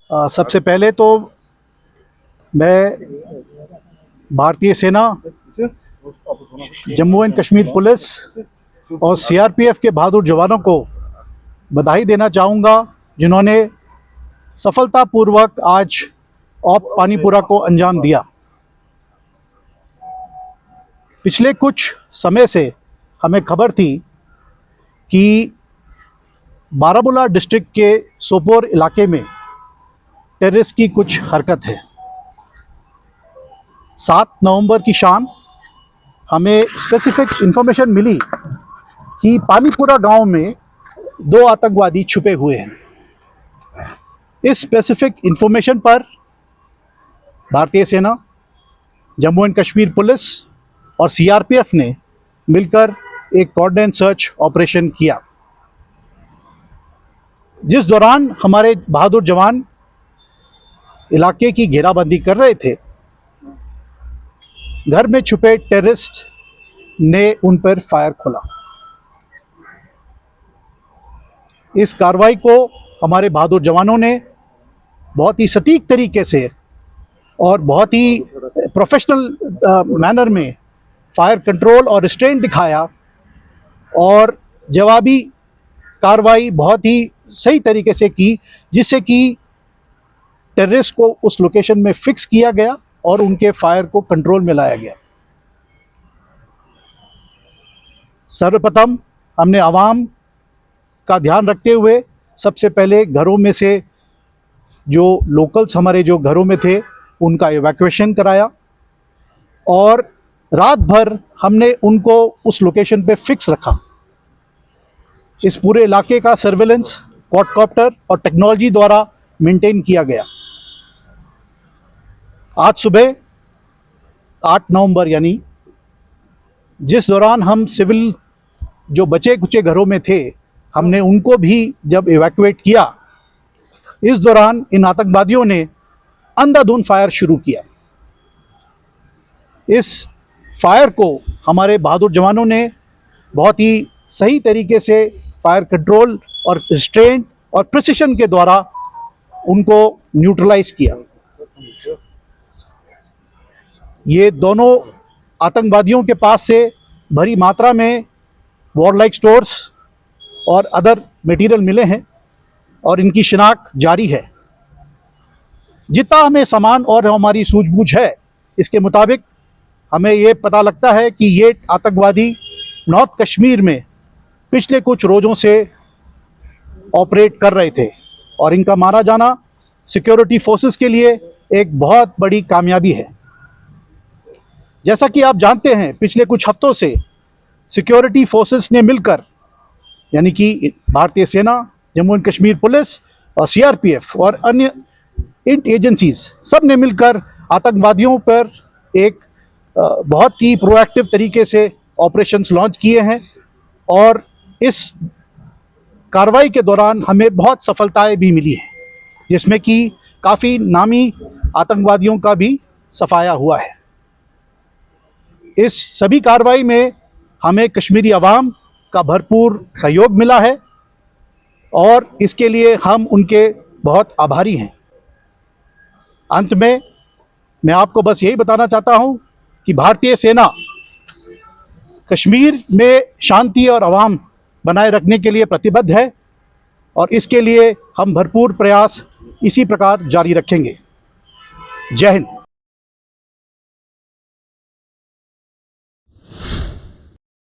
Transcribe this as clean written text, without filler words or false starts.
सबसे पहले तो मैं भारतीय सेना, जम्मू एंड कश्मीर पुलिस और सीआरपीएफ के बहादुर जवानों को बधाई देना चाहूँगा, जिन्होंने सफलतापूर्वक आज ऑप पानीपुरा को अंजाम दिया। पिछले कुछ समय से हमें खबर थी कि बारामूला डिस्ट्रिक्ट के सोपोर इलाके में टेररिस्ट की कुछ हरकत है। 7 नवंबर की शाम हमें स्पेसिफिक इंफॉर्मेशन मिली कि पानीपुरा गांव में 2 आतंकवादी छुपे हुए हैं। इस स्पेसिफिक इंफॉर्मेशन पर भारतीय सेना, जम्मू एंड कश्मीर पुलिस और सीआरपीएफ ने मिलकर एक कोऑर्डिनेट सर्च ऑपरेशन किया, जिस दौरान हमारे बहादुर जवान इलाके की घेराबंदी कर रहे थे। घर में छुपे टेररिस्ट ने उन पर फायर खोला। इस कार्रवाई को हमारे बहादुर जवानों ने बहुत ही सटीक तरीके से और बहुत ही प्रोफेशनल मैनर में फायर कंट्रोल और रिस्ट्रेंट दिखाया और जवाबी कार्रवाई बहुत ही सही तरीके से की, जिससे कि टेररिस्ट को उस लोकेशन में फिक्स किया गया और उनके फायर को कंट्रोल में लाया गया। सर्वप्रथम हमने आवाम का ध्यान रखते हुए सबसे पहले घरों में से जो लोकल्स हमारे जो घरों में थे उनका इवैक्यूएशन कराया और रात भर हमने उनको उस लोकेशन पे फिक्स रखा। इस पूरे इलाके का सर्वेलेंस क्वाडकॉप्टर और टेक्नोलॉजी द्वारा मेंटेन किया गया। आज सुबह 8 नवंबर यानी जिस दौरान हम सिविल जो बचे कुचे घरों में थे, हमने उनको भी जब इवैक्यूएट किया, इस दौरान इन आतंकवादियों ने अंधाधुंध फायर शुरू किया। इस फायर को हमारे बहादुर जवानों ने बहुत ही सही तरीके से फायर कंट्रोल और रिस्ट्रेंट और प्रिसिशन के द्वारा उनको न्यूट्रलाइज किया। ये दोनों आतंकवादियों के पास से भारी मात्रा में वॉरलाइक स्टोर्स और अदर मटेरियल मिले हैं और इनकी शिनाख्त जारी है। जितना हमें सामान और हमारी सूझबूझ है, इसके मुताबिक हमें ये पता लगता है कि ये आतंकवादी नॉर्थ कश्मीर में पिछले कुछ रोज़ों से ऑपरेट कर रहे थे और इनका मारा जाना सिक्योरिटी फोर्सेस के लिए एक बहुत बड़ी कामयाबी है। जैसा कि आप जानते हैं, पिछले कुछ हफ्तों से सिक्योरिटी फोर्सेस ने मिलकर, यानी कि भारतीय सेना, जम्मू एंड कश्मीर पुलिस और सीआरपीएफ और अन्य एजेंसीज सब ने मिलकर आतंकवादियों पर एक बहुत ही प्रोएक्टिव तरीके से ऑपरेशंस लॉन्च किए हैं और इस कार्रवाई के दौरान हमें बहुत सफलताएं भी मिली हैं, जिसमें कि काफ़ी नामी आतंकवादियों का भी सफाया हुआ है। इस सभी कार्रवाई में हमें कश्मीरी अवाम का भरपूर सहयोग मिला है और इसके लिए हम उनके बहुत आभारी हैं। अंत में मैं आपको बस यही बताना चाहता हूं कि भारतीय सेना कश्मीर में शांति और आवाम बनाए रखने के लिए प्रतिबद्ध है और इसके लिए हम भरपूर प्रयास इसी प्रकार जारी रखेंगे। जय हिंद।